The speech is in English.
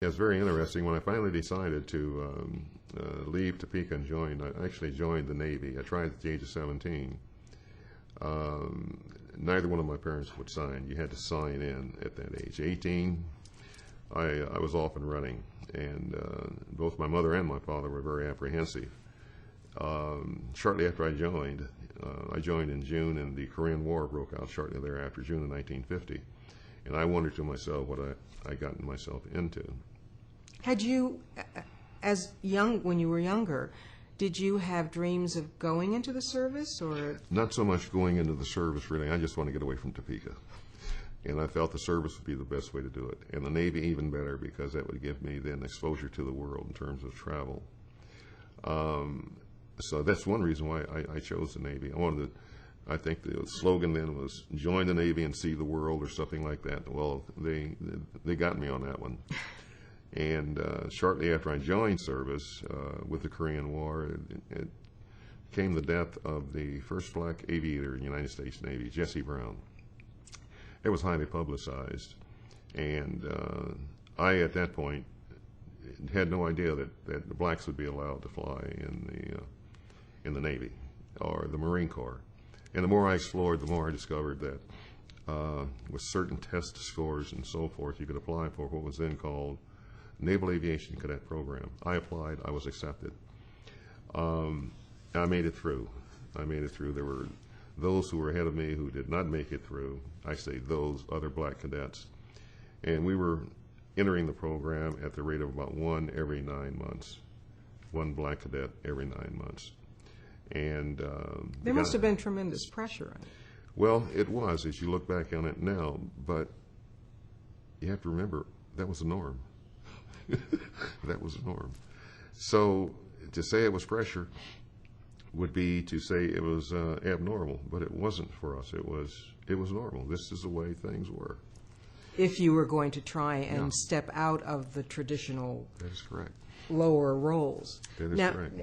It was very interesting. When I finally decided to leave Topeka and join, I actually joined the Navy. I tried at the age of 17. Neither one of my parents would sign. You had to sign in at that age. 18, I was off and running, and both my mother and my father were very apprehensive. Shortly after I joined in June, and the Korean War broke out shortly thereafter, June of 1950. And I wondered to myself what I gotten myself into. Had you, when you were younger, did you have dreams of going into the service, or? Not so much going into the service, really. I just want to get away from Topeka. And I felt the service would be the best way to do it. And the Navy even better, because that would give me then exposure to the world in terms of travel. So that's one reason why I chose the Navy. I think the slogan then was "Join the Navy and see the world," or something like that. Well, they got me on that one. And shortly after I joined service with the Korean War, it came the death of the first black aviator in the United States Navy, Jesse Brown. It was highly publicized, and I, at that point, had no idea that the blacks would be allowed to fly in the Navy or the Marine Corps. And the more I explored, the more I discovered that with certain test scores and so forth, you could apply for what was then called Naval Aviation Cadet Program. I applied. I was accepted. I made it through. There were those who were ahead of me who did not make it through. I say those other black cadets. And we were entering the program at the rate of about one every 9 months. One black cadet every 9 months. And there must have been tremendous pressure on it. Well, it was, as you look back on it now, but you have to remember, that was the norm. That was the norm. So to say it was pressure would be to say it was abnormal, but it wasn't for us. It was normal. This is the way things were. If you were going to try and step out of the traditional that is correct. lower roles. That is correct.